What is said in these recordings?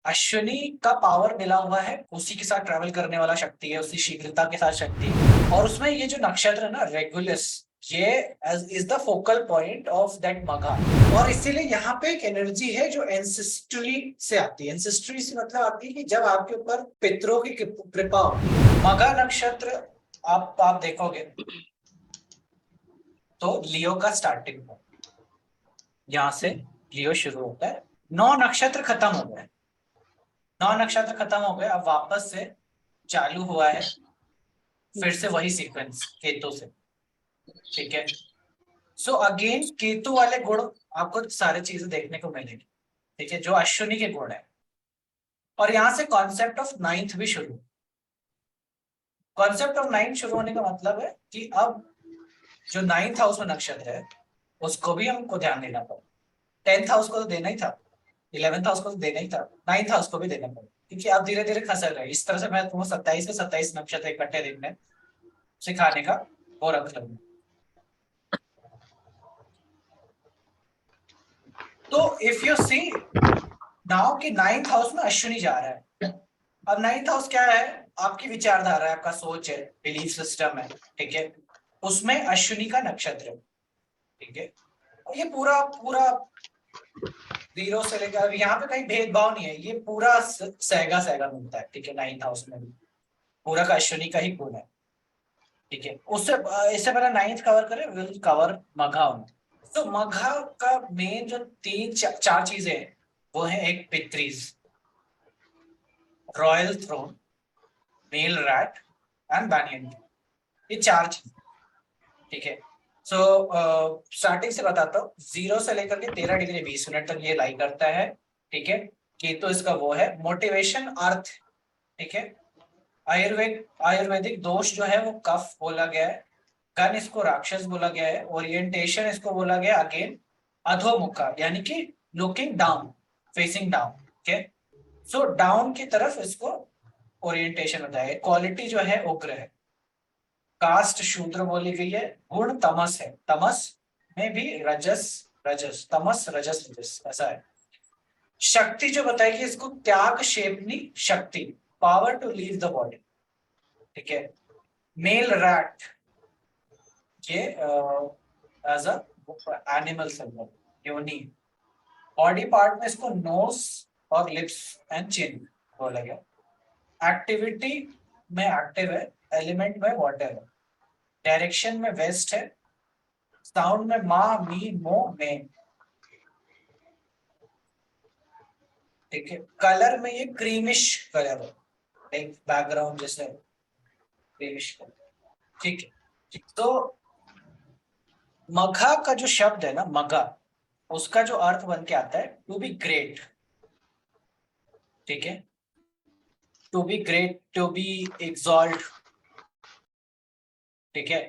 अश्विनी का पावर मिला हुआ है, उसी के साथ ट्रेवल करने वाला शक्ति है, उसी शीघ्रता के साथ शक्ति है। और उसमें ये जो नक्षत्र है ना रेगुलस, ये is the focal point of that Magha. और इसीलिए यहाँ पे एक एनर्जी है जो एंसेस्ट्री से आती है। एंसेस्ट्री से मतलब आती है कि जब आपके ऊपर पितरों की कृपा हो। मघा नक्षत्र आप देखोगे तो लियो का स्टार्टिंग हो, यहाँ से लियो शुरू होता है। 9 नक्षत्र खत्म हो गए, 9 नक्षत्र खत्म हो गए, अब वापस से चालू हुआ है, फिर से वही सीक्वेंस केतु से। ठीक है, सो अगेन केतु वाले गुण आपको सारी चीजें देखने को मिलेगी। ठीक है, जो अश्विनी के गुण है। और यहां से कॉन्सेप्ट ऑफ नाइन्थ भी शुरू। कॉन्सेप्ट ऑफ नाइन्थ शुरू होने का मतलब है कि अब जो नाइन्थ हाउस में नक्षत्र है उसको भी हमको ध्यान देना पड़ा। 10th हाउस को तो देना ही था, 11th हाउस को तो देना ही था, 9th हाउस को भी देना पड़ा, क्योंकि आप धीरे धीरे खसर रहे। इस तरह से मैं तुमको 27 के 27 नक्षत्र इकट्ठे देखने सिखाने का वो रख लूंगा। तो इफ यू सी नाउ कि 9th हाउस में अश्विनी जा रहा है। अब 9th हाउस क्या है? आपकी विचारधारा है, आपका सोच है, बिलीफ सिस्टम है। ठीक है, उसमें अश्विनी का नक्षत्र है। ठीक है, और ये पूरा पूरा 0 से लेकर यहाँ पे कहीं भेदभाव नहीं है, ये पूरा सहगा सहगा मिलता है। ठीक है, 9th हाउस में भी पूरा का अश्विनी का ही गुण है। ठीक है, उससे इससे पहले 9th कवर करें, विल कवर मघा। तो मघा का मेन जो तीन चार चीजें हैं वो है, एक पितरीज, royal throne, male rat and banyan. ये चार चीज। ठीक है, सो स्टार्टिंग से बताता हूँ। 0 से लेकर के 13 डिग्री 20 मिनट तक ये लाई करता है। ठीक है, केतु इसका वो है मोटिवेशन अर्थ। ठीक है, आयुर्वेदिक दोष जो है वो कफ बोला गया है। गन इसको राक्षस बोला गया है। ओरिएंटेशन इसको बोला गया अगेन अधोमुखा, यानी कि looking down, facing down. Okay, so down की तरफ इसको ओरिएंटेशन बताया है। क्वालिटी जो है उग्र है। कास्ट शूद्र बोली गई है। गुण तमस है, तमस में भी रजस, रजस तमस रजस रजस ऐसा है। शक्ति जो बताएगी इसको त्याग शेपनी शक्ति, power to leave the body. ठीक है, मेल रैट, ये एज अ एनिमल सिंबल, योनी। बॉडी पार्ट में इसको नोज और लिप्स एंड चिन बोला गया। एक्टिविटी में एक्टिव है, एलिमेंट में वाटर है, डायरेक्शन में वेस्ट है, साउंड में मा मी मो में। ठीक है, कलर में ये क्रीमिश कलर है, एक बैकग्राउंड जैसे क्रीमिश कलर। ठीक है, तो मघा का जो शब्द है ना मघा, उसका जो अर्थ बन के आता है टू बी ग्रेट। ठीक है, to be great, to be exalt. ठीक है,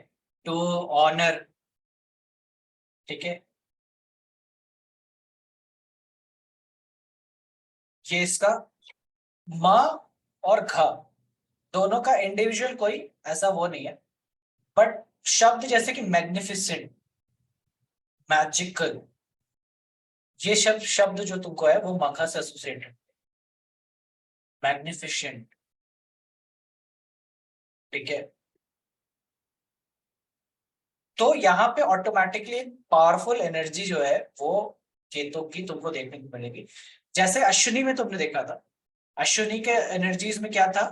टू ऑनर। ठीक है, ये इसका म और घ दोनों का इंडिविजुअल कोई ऐसा वो नहीं है, बट शब्द जैसे कि मैग्निफिसेंट, मैजिकल, ये शब्द शब्द जो तुमको है वो मघा से एसोसिएटेड। मैग्निफिसेंट। ठीक है, तो यहाँ पे ऑटोमेटिकली पावरफुल एनर्जी जो है वो केतु की तुमको देखने को मिलेगी। जैसे अश्विनी में तुमने देखा था, अश्विनी के एनर्जीज में क्या था?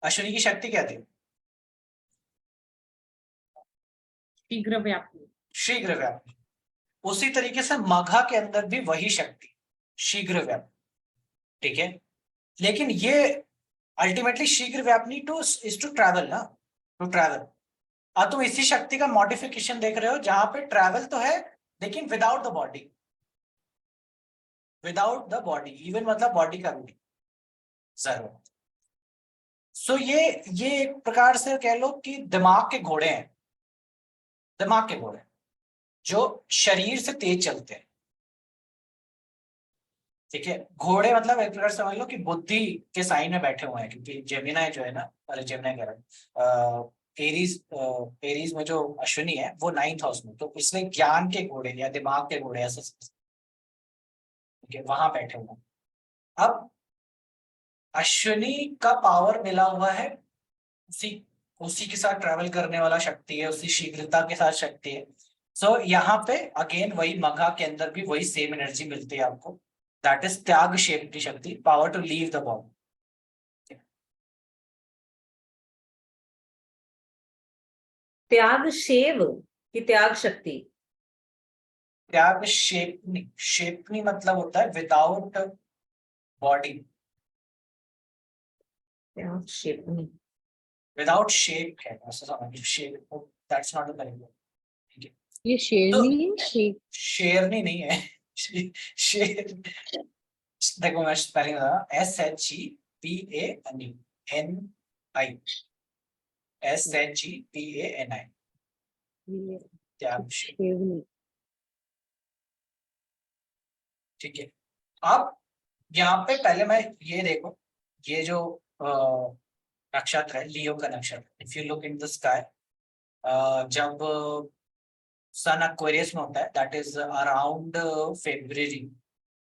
अश्विनी की शक्ति क्या थी? शीघ्र व्यापी। शीघ्र व्यापी। उसी तरीके से मघा के अंदर भी वही शक्ति, शीघ्र व्यापी। ठीक है, लेकिन ये अल्टीमेटली शीघ्र व्यापनी टू इज टू ट्रैवल ना, टू ट्रैवल। अब तुम इसी शक्ति का मॉडिफिकेशन देख रहे हो जहां पे ट्रैवल तो है लेकिन without the body, without the body, even मतलब बॉडी का भी जरूरत। सो ये एक प्रकार से कह लो कि दिमाग के घोड़े हैं, दिमाग के घोड़े जो शरीर से तेज चलते हैं। ठीक है, घोड़े मतलब एक प्रकार से समझ लो कि बुद्धि के साइन में बैठे हुए हैं, क्योंकि जेमिनाई जो है ना, अरे जेमिनाई कह रहा हूं, एरीज, एरीज में जो अश्विनी है वो 9th हाउस में, तो इसलिए ज्ञान के घोड़े या दिमाग के घोड़े ऐसा। ठीक है, वहां बैठे हुए हैं। अब अश्विनी का पावर मिला हुआ है उसी उसी के साथ ट्रेवल करने वाला शक्ति है, उसी शीघ्रता के साथ शक्ति है। सो यहाँ पे अगेन वही मघा के अंदर भी वही सेम एनर्जी मिलती है आपको, दैट इज त्याग शेप की शक्ति, power to leave the body. त्याग शेव की त्याग शक्ति? त्याग शेपनी, शेपनी मतलब होता है विदाउट बॉडी, त्याग शेपनी, विदाउट शेप है, ऐसा समझिए, shape that's not the correct word, ठीक है। ये शेरनी है, शेर? शेरनी नहीं है, शेर, देखो मैं स्पेलिंग बता, SHEPANI, NI, SHEPANI, ये त्याग शेप, शेरनी। ठीक है। अब यहाँ पे पहले मैं ये देखो, ये जो नक्षत्र है लियो का नक्षत्र, if you look in the sky, जब सन एक्वेरियस में होता है, दैट इज अराउंड फेब्रुअरी,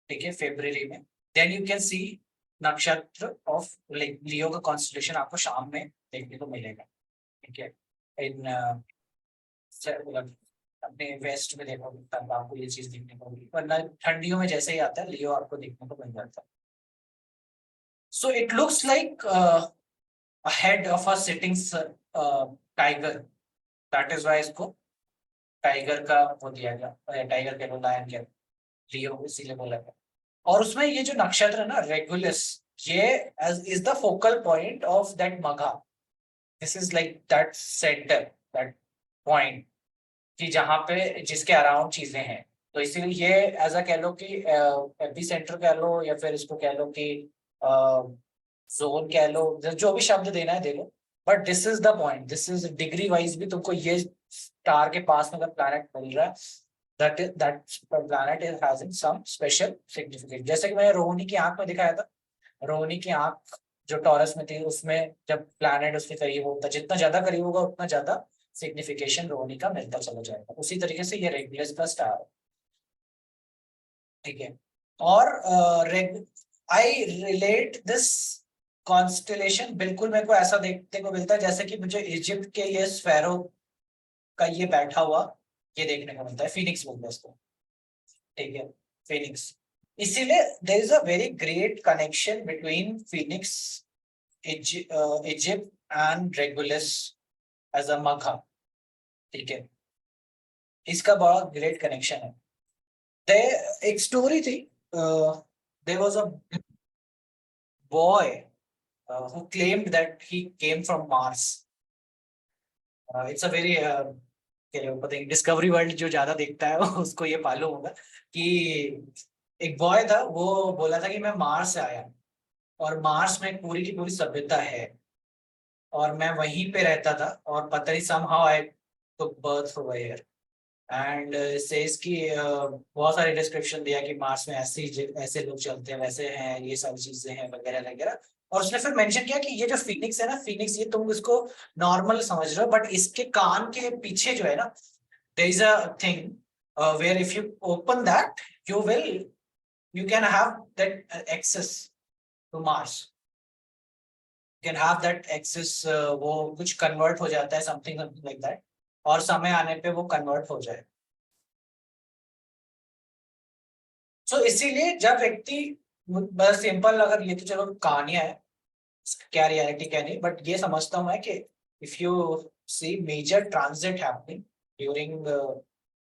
ठीक है, फेब्रुअरी में, देन यू कैन सी नक्षत्र ऑफ लियो का कॉन्स्टलेशन आपको शाम में देखने को मिलेगा, ठीक है। इन अपने वेस्ट में देखोगे तब आपको ये चीज देखने को मिलेगी, वरना ठंडियों में जैसे ही आता है लियो आपको देखने को मिल जाता है। So it looks like head of a sitting tiger, that is why इसको टाइगर का वो दिया गया, टाइगर के लायन के लियो इसीलिए बोला गया। और उसमें ये जो नक्षत्र है ना रेगुलस, ये is the focal point of that Magha, this is like that center, that point, कि जहाँ पे जिसके अराउंड चीजें हैं। तो इसीलिए ये एज अ कह लो कि एपी सेंटर कह लो, या फिर इसको कह लो कि जोन कह लो, जो भी शब्द देना है दे लो, but this is the point, this is degree wise भी तुमको ये स्टार के पास में अगर प्लैनेट मिल रहा है, that planet is having some special significance। जैसे कि मैंने रोहिणी की आंख में दिखाया था, रोहिणी की आंख जो टॉरस में थी, उसमें जब प्लैनेट उसके करीब होता, जितना ज्यादा करीब होगा उतना ज्यादा सिग्निफिकेशन रोहिणी का मिलता चला जाएगा। उसी तरीके से ये रेगुलस का स्टार है, ठीक है। और आई रिलेट दिस कॉन्स्टेलेशन, बिल्कुल मेरे को ऐसा देखने को मिलता है जैसे कि मुझे इजिप्ट के ये स्फेरो का ये बैठा हुआ ये देखने को मिलता है, फिनिक्स बोलते हैं इसको, ठीक है, फिनिक्स। इसीलिए there is a very great connection between Phoenix, Egypt and Regulus as a Magha, ठीक है, इसका बड़ा ग्रेट कनेक्शन है। एक स्टोरी थी, there was a boy who claimed that he came from Mars. It's a very पता नहीं, डिस्कवरी वर्ल्ड जो ज्यादा देखता है उसको ये मालूम होगा कि एक बॉय था, वो बोला था कि मैं मार्स से आया और मार्स में पूरी की पूरी सभ्यता है और मैं वहीं पे रहता था, और पता नहीं somehow I took birth over here and says की बहुत सारे डिस्क्रिप्शन दिया कि मार्स में ऐसे लोग चलते हैं, वैसे हैं, ये सारी चीजें हैं वगैरह वगैरह। और उसने फिर मेंशन किया कि ये जो फिनिक्स है ना, फिनिक्स ये तुम इसको नॉर्मल समझ रहे हो, बट इसके कान के पीछे जो है ना, there is a thing where if you open that you can have that access to Mars, you can have that access, वो कुछ कन्वर्ट हो जाता है समथिंग लाइक दैट, और समय आने पे वो कन्वर्ट हो जाए। सो इसीलिए जब व्यक्ति, बस सिंपल, अगर ये तो चलो कहानियां है, क्या रियलिटी क्या नहीं, बट ये समझता हूँ मैं कि if you see major transit happening during,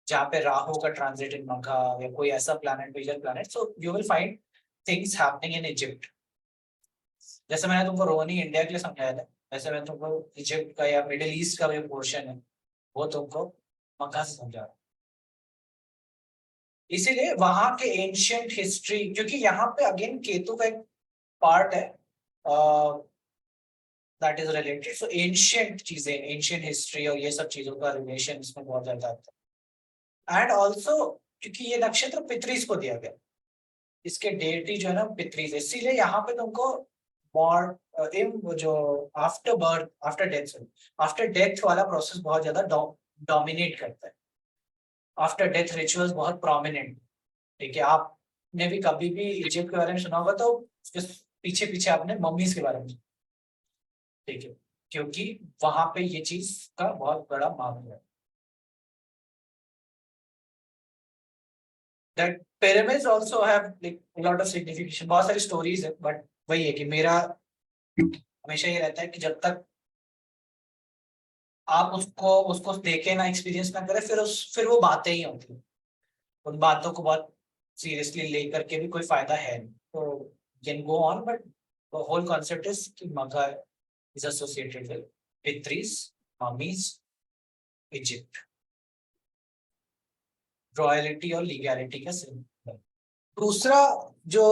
जहाँ पे राहु का ट्रांजिट इन मघा या कोई ऐसा planet, major planet, so you will find things happening in Egypt. जैसे मैंने तुमको रोहिणी इंडिया के लिए समझाया था, वैसे मैं तुमको इजिप्ट का या मिडिल ईस्ट का जो पोर्शन है वो तुमको मक्का से समझा रहा हूँ। इसीलिए वहां के एंशियंट हिस्ट्री, क्योंकि यहाँ पे अगेन केतु का एक पार्ट है that is related, so ancient चीजें, एंशियंट हिस्ट्री और ये सब चीजों का रिलेशन इसमें बहुत ज्यादा आता है। एंड ऑल्सो क्योंकि ये नक्षत्र पितरीज को दिया गया, इसके डेटी जो है ना पितरीज, इसीलिए यहाँ पे तुमको जो आफ्टर बर्थ, आफ्टर डेथ वाला प्रोसेस बहुत ज्यादा डोमिनेट करता है। आफ्टर डेथ रिचुअल्स बहुत प्रोमिनेंट, ठीक है। आप ने भी कभी भी इजिप्ट के बारे में सुना होगा तो उसके पीछे पीछे आपने मम्मीज के बारे में, ठीक है, क्योंकि वहां पे ये चीज का बहुत बड़ा मामला है। That pyramids also have like a lot of signification, बहुत सारी स्टोरीज है, बट वही है कि मेरा हमेशा ये रहता है कि जब तक आप उसको उसको देखे ना, एक्सपीरियंस ना करें, फिर वो बातें ही होती है, उन बातों को बहुत सीरियसली लेकर के भी कोई फायदा है नहीं। तो can go on, but the whole concept is कि मगा इज एसोसिएटेड विद पितरीज, मम्मीज, इजिप्ट, रॉयलिटी और लीगैलिटी का सिंबल। दूसरा जो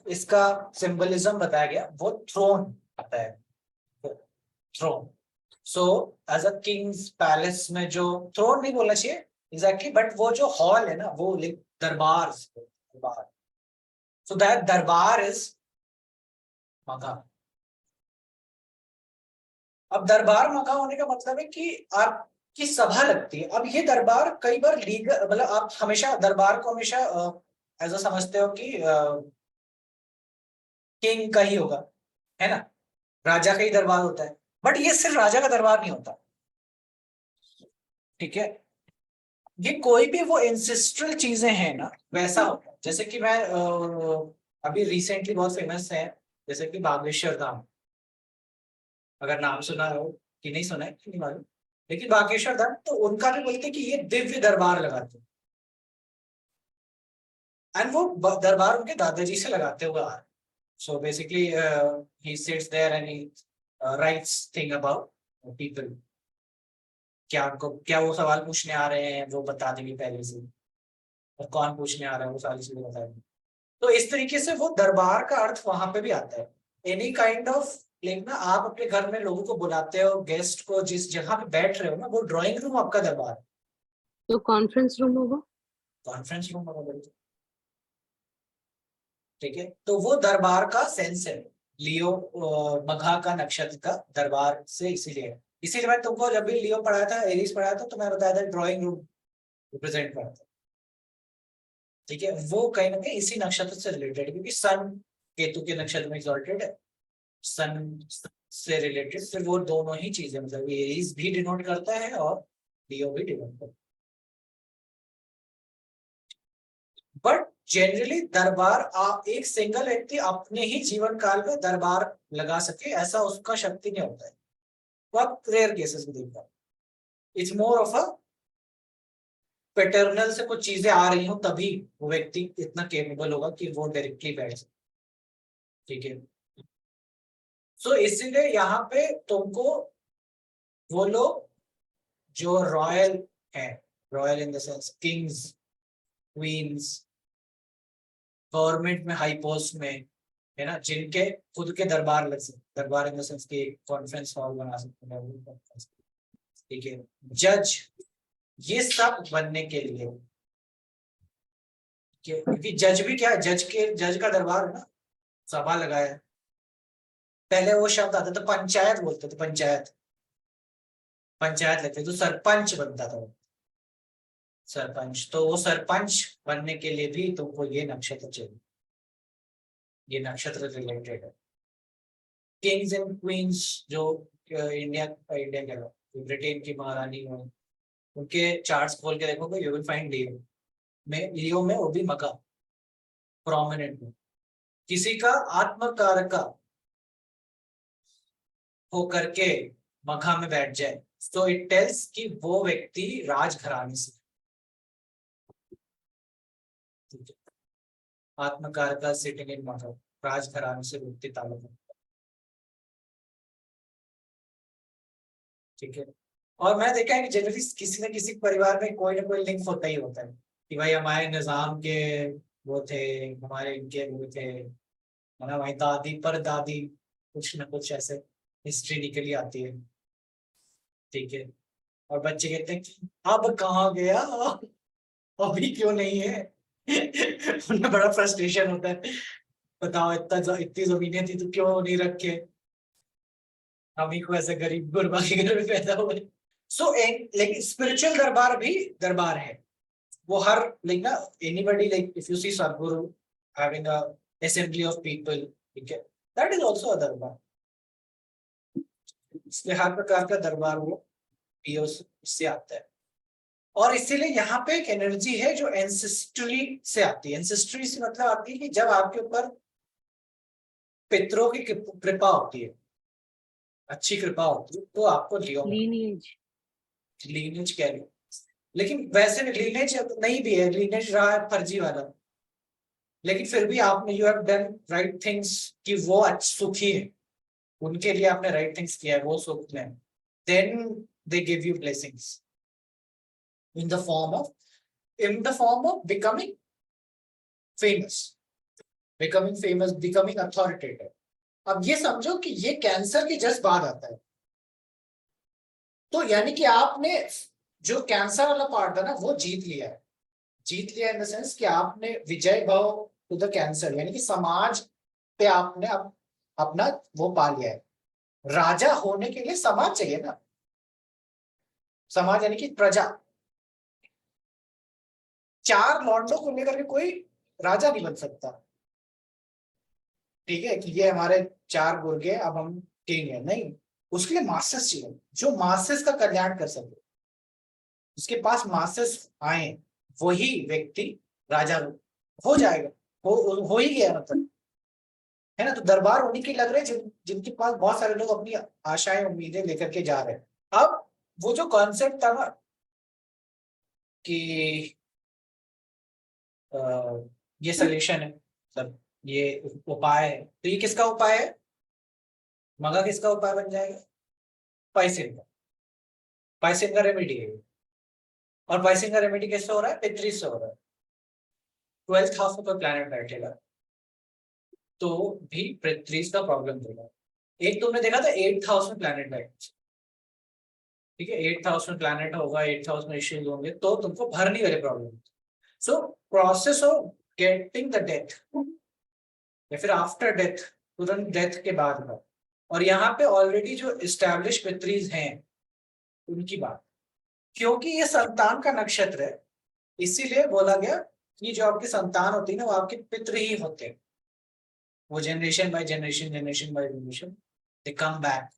इसका सिंबलिज्म बताया गया वो थ्रोन आता है, throne. So as a king's palace में जो थ्रोन नहीं बोलना चाहिए एग्जैक्टली, बट वो जो हॉल है ना, वो दरबार, दरबार, सो दैट दरबार इज मका। अब दरबार मका होने का मतलब है कि आपकी सभा लगती है। अब ये दरबार कई बार लीगल, मतलब आप हमेशा दरबार को हमेशा ऐसा समझते हो कि किंग का ही होगा, है ना, राजा का ही दरबार होता है, बट ये सिर्फ राजा का दरबार नहीं होता, ठीक है। ये कोई भी वो एंसेस्ट्रल चीजें हैं ना, वैसा होता है। जैसे कि मैं अभी रिसेंटली बहुत फेमस है, जैसे कि बागेश्वर धाम, अगर नाम सुना हो कि नहीं सुना है कि नहीं मालूम, लेकिन बागेश्वर धाम तो उनका भी बोलते हैं कि ये दिव्य दरबार लगाते हैं, एंड वो दरबार उनके दादाजी से लगाते हुए आ रहे हैं। So basically he sits there and he writes thing about people, क्या उनको क्या वो सवाल पूछने आ रहे हैं वो बता देंगे पहले से, और कौन पूछने आ रहा है वो सारी चीजें बता देंगे। तो इस तरीके से वो दरबार का अर्थ वहां पे भी आता है, एनी काइंड ऑफ, लेकिन ना आप अपने घर में लोगों को बुलाते हो, गेस्ट को, जिस जगह पे बैठ रहे हो ना, वो ड्राइंग रूम आपका दरबार, तो कॉन्फ्रेंस रूम होगा। कॉन्फ्रेंस रूम होगा, बिल्कुल, ठीक है। तो वो दरबार का सेंस है, लियो मघा का नक्षत्र का दरबार से इसीलिए, इसीलिए मैं तुमको जब भी लियो पढ़ाया था, एरीज पढ़ाया था, तो मैं बताया था ड्राइंग रूम रिप्रेजेंट करता है, ठीक है। वो कहीं ना कहीं इसी नक्षत्र से रिलेटेड, क्योंकि सन केतु के नक्षत्र में एग्जॉल्टेड है, सन से रिलेटेड, फिर वो दोनों ही चीजें, मतलब एरीज भी डिनोट करता है और लियो भी डिनोट करता है। बट जनरली दरबार आप एक सिंगल व्यक्ति अपने ही जीवन काल में दरबार लगा सके, ऐसा उसका शक्ति नहीं होता है, बहुत रेयर केसेस में देखता है। It's more of a paternal से कुछ चीजें आ रही हो तभी वो व्यक्ति इतना केपेबल होगा कि वो डायरेक्टली बैठ सके, ठीक है। सो इसीलिए यहाँ पे तुमको वो लोग जो रॉयल है, royal in the sense kings, queens, government में हाई पोस्ट में, है ना, जिनके खुद के दरबार लग सकते, दरबार इन द सेंस की कॉन्फ्रेंस हॉल बना सकते हैं, ठीक है, जज, ये सब बनने के लिए, क्योंकि जज भी क्या है, जज का दरबार है ना, सभा लगाया। पहले वो शब्द आता था पंचायत, बोलते थे पंचायत, पंचायत लगते तो सरपंच बनता था, सरपंच। तो वो सरपंच बनने के लिए भी तुमको ये नक्षत्र चाहिए, ये नक्षत्र रिलेटेड है। किंग्स एंड क्वींस जो इंडिया इंडिया कह रहा हूँ, ब्रिटेन की महारानी हो, उनके चार्ट्स खोल के देखोगे, यू विल फाइंड लियो में वो भी मका प्रोमिनेंट में, किसी का आत्मकार का होकर के मघा में बैठ जाए, तो इट टेल्स कि वो व्यक्ति राजघराने से, आत्मकार का सिटिंग इन मघा, राजघराने से व्यक्ति ताल्लुक, ठीक है। और मैं देखा है कि जनरली किसी न किसी परिवार में कोई ना कोई लिंक होता ही होता है, कि भाई हमारे निजाम के वो थे, हमारे इनके वो थे, है ना, भाई दादी पर दादी कुछ ना कुछ ऐसे हिस्ट्री निकली आती है, ठीक है। और बच्चे कहते हैं कि अब कहाँ गया, अभी क्यों नहीं है। उन्हें बड़ा फ्रस्ट्रेशन होता है, बताओ इतनी जमीनें थी तो क्यों नहीं रखे, हम ही को ऐसे गरीब गुरबा के घर में पैदा हुए। सो लेकिन स्पिरिचुअल दरबार भी दरबार है, वो हर लाइक ना, एनीबडी लाइक इफ यू सी सदगुरु, having a assembly of people, ठीक है, that is also a दरबार. इसलिए हर प्रकार का दरबार वो पीओस से आता है. और इसीलिए यहाँ पे एक एनर्जी है जो एंसेस्ट्री से आती है. एंसेस्ट्री से मतलब आती है कि जब आपके ऊपर पितरों की कृपा होती है, अच्छी कृपा होती है, तो आपको लियो lineage. लीनेज कह लो. लेकिन वैसे भी लीनेज नहीं भी है, लीनेज रहा है फर्जी वाला, लेकिन फिर भी आपने you have done right things कि वो सुखी है, उनके लिए आपने राइट थिंग्स किया है, वो सुख में, then they give you blessings in the form of becoming famous, becoming authoritative. अब ये समझो कि ये कैंसर के जस्ट बाद आता है. तो यानी कि आपने जो कैंसर वाला पार्ट था ना वो जीत लिया है. जीत लिया इन द सेंस कि आपने विजय भाव टू द कैंसर, यानी कि समाज पे आपने अपना वो पा लिया है. राजा होने के लिए समाज चाहिए ना, समाज यानी कि प्रजा. 4 लॉन्डो को लेकर के कोई राजा नहीं बन सकता, ठीक है, कि ये हमारे 4 गुर्गे, अब हम किंग है. नहीं, उसके लिए मासेस चाहिए जो मासेस का कल्याण कर सके. उसके पास मासेस आए वही व्यक्ति राजा हो जाएगा. हो ही गया मतलब, है ना. तो दरबार उन्हीं की लग रहे जिनके पास बहुत सारे लोग अपनी आशाएं उम्मीदें लेकर के जा रहे हैं. अब वो जो कॉन्सेप्ट था ना कि ये सॉल्यूशन है, मतलब ये उपाय है, तो ये किसका उपाय है? मगा किसका उपाय बन जाएगा? पाइसिन का. पाइसिन का रेमेडी है. और पाइसिन का रेमेडी कैसे हो रहा है? पितरी से हो रहा है. 12th हाउस में कोई प्लैनेट बैठेगा तो भी पृथ्वी का प्रॉब्लम देगा. एक तुमने देखा था 8th हाउस में प्लैनेट बैठे, ठीक है, 8th हाउस में प्लैनेट होगा, 8th हाउस में इश्यूज होंगे तो तुमको भरनी वाले problem. So process of getting the death या फिर आफ्टर डेथ, तुरंत डेथ के बाद का, और यहाँ पे ऑलरेडी जो एस्टैब्लिश पितरीज हैं उनकी बात, क्योंकि ये संतान का नक्षत्र है इसीलिए बोला गया कि जो आपकी संतान होती है ना वो आपके पितृ ही होते हैं. वो generation by generation they come back.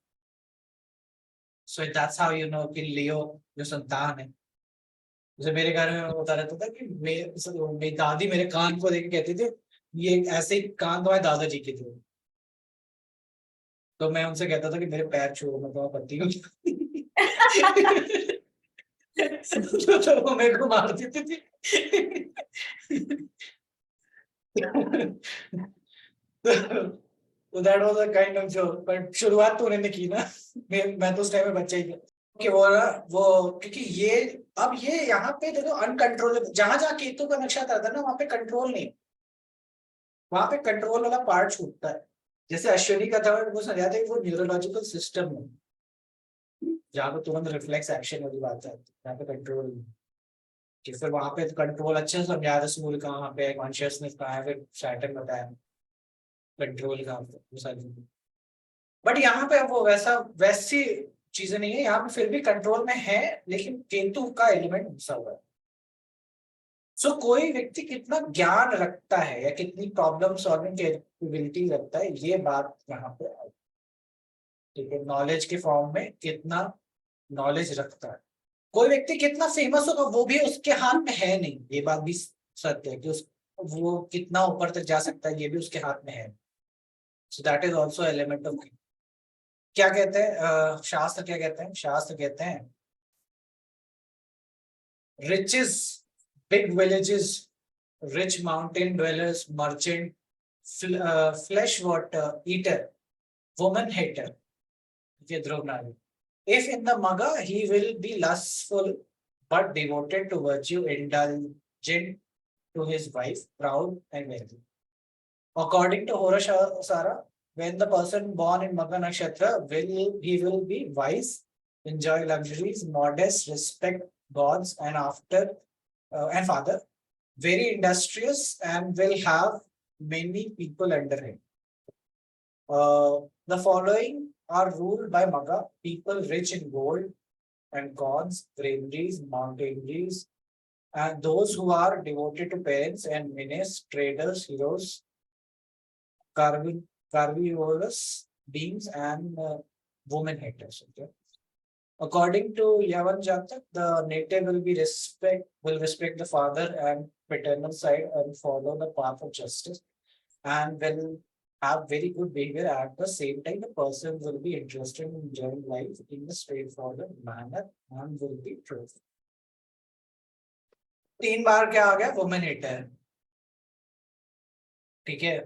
So that's how you know कि लियो जो संतान है. जैसे मेरे घर में होता रहता था कि मेरी दादी मेरे कान को देख के कहती थी ये ऐसे ही कान तुम्हारे दादाजी के थे. तो मैं उनसे कहता था कि मेरे पैर छुओ, मैं तुम्हारा पति हूँ. तो वो मेरे को मार देती थी. तो that was a kind of joke, but शुरुआत तो उन्होंने की ना. मैं तो उस टाइम में बच्चा ही था कि वो क्योंकि ये अब ये यहाँ पे देखो अनकंट्रोलेबल, जहां जहां केतु का नक्षत्र आता है ना वहां पे कंट्रोल नहीं, वहां पे कंट्रोल वाला पार्ट छूटता है. जैसे अश्विनी का था वो समझाते हैं वो न्यूरोलॉजिकल सिस्टम है जहाँ पे तुरंत रिफ्लेक्स एक्शन वाली बात है, यहाँ पे कंट्रोल कि फिर वहां पे कंट्रोल अच्छे से समझाया था. स्कूल कहाँ पे कॉन्शियसनेस कहाँ है, फिर सैटर्न बताया कंट्रोल कहाँ पे, वो सारी. बट यहाँ पे अब वो वैसी चीजें नहीं है. यहाँ पे फिर भी कंट्रोल में है लेकिन केतु का एलिमेंट घुसा हुआ है. सो कोई व्यक्ति कितना ज्ञान रखता है या कितनी प्रॉब्लम सॉल्विंग कैपेबिलिटी रखता है, ये बात यहाँ पे आई. ठीक है, नॉलेज के फॉर्म में कितना नॉलेज रखता है. कोई व्यक्ति कितना फेमस होगा वो भी उसके हाथ में है नहीं, ये बात भी सत्य है कि वो कितना ऊपर तक जा सकता है ये भी उसके हाथ में है. So that is also element of. क्या कहते हैं शास्त्र, क्या कहते हैं शास्त्र? कहते हैं riches, big villages, rich mountain dwellers, merchant, flesh water eater, woman hater, ये ध्रुव नारी. If in the Maga he will be lustful but devoted to virtue, indulgent to his wife, proud and wealthy. According to Horasara, when the person born in Maga Nakshatra he will be wise, enjoy luxuries, modest, respect gods and and father, very industrious and will have many people under him. The following are ruled by Maga: people rich in gold and gods, braveries, mountaineries, and those who are devoted to parents and menace traders, heroes, carnivorous beings, and woman haters. Okay. According to Yavan Jatak, the native will respect the father and paternal side and follow the path of justice, and will have very good behavior. At the same time, the person will be interested in enjoying life in a straightforward manner and will be truthful. 3 बार क्या आ गया? Women hater. ठीक है,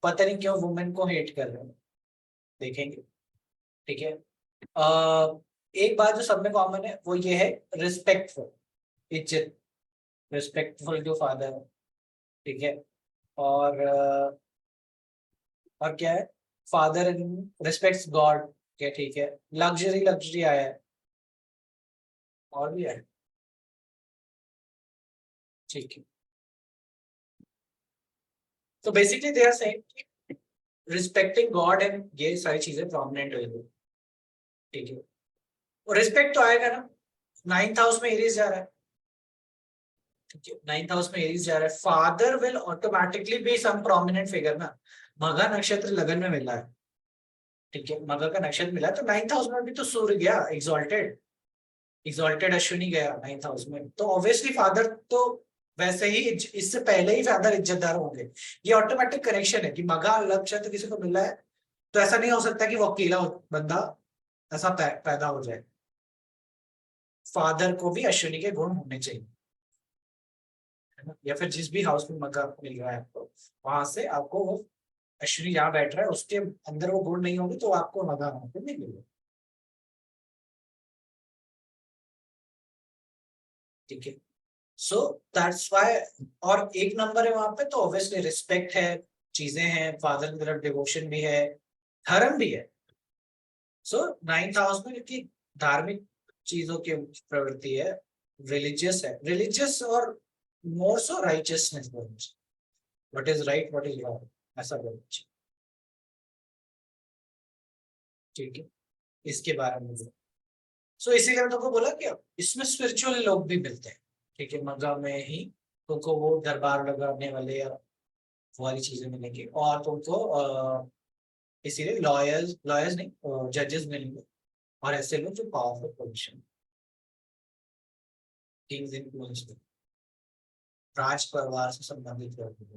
पता नहीं क्यों women को hate कर रहे हैं, देखेंगे. ठीक है, एक बात जो सब में कॉमन है वो ये है रिस्पेक्टफुल, इज्जत, रिस्पेक्टफुल टू फादर. ठीक है, और क्या है? Father in respects God. क्या? ठीक है, लग्जरी आया है, और भी है. ठीक है, तो basically they are saying respecting God and ये सारी चीजें प्रोमिनेंट हो गई. ठीक है, और रिस्पेक्ट तो आएगा ना. 9th हाउस में एरीज जा रहा है. ठीक है, 9th हाउस में एरीज जा रहा है. Father will automatically be some prominent figure ना. मघा नक्षत्र लगन में मिला है. ठीक है, मघा का नक्षत्र मिला है, तो 9th हाउस में भी तो सूर्य गया, एग्जॉल्टेड अश्विनी गया 9th हाउस में, तो ऑब्वियसली फादर तो वैसे ही इससे पहले ही फादर इज्जतदार होंगे. ये ऑटोमेटिक कनेक्शन है कि मघा नक्षत्र किसी को मिला है, तो ऐसा नहीं हो सकता कि वो अकेला बंदा ऐसा पैदा हो जाए. फादर को भी अश्विनी के गुण होने चाहिए, है ना. या फिर जिस भी हाउस में मघा मिल रहा है आपको, वहां से आपको वो अश्विनी जहाँ बैठ रहा है उसके अंदर वो गुण नहीं होंगे, तो आपको मघा वहां पे नहीं मिलेगा. ठीक है, सो दैट्स व्हाई. और एक नंबर है वहां पे, तो ऑब्वियसली रिस्पेक्ट है, चीजें हैं, फादर की तरफ डिवोशन भी है, धर्म भी है. सो 9th हाउस में क्योंकि धार्मिक चीजों की प्रवृत्ति है, रिलीजियस है, रिलीजियस और more so righteousness, what is right what is wrong, ऐसा बोलना चाहिए. ठीक है, इसके बारे में. सो इसीलिए मैं तुमको बोला कि इसमें स्पिरिचुअल लोग भी मिलते हैं. ठीक है, मगा में ही तुमको वो दरबार लगाने वाले या वो वाली चीजें मिलेंगी, और तुमको इसीलिए लॉयर्स नहीं, जजेस मिलेंगे, और ऐसे लोग जो पावरफुल पोजिशन, किंग्स इन्फ्लुएंस, राज परिवार से संबंधित लोग.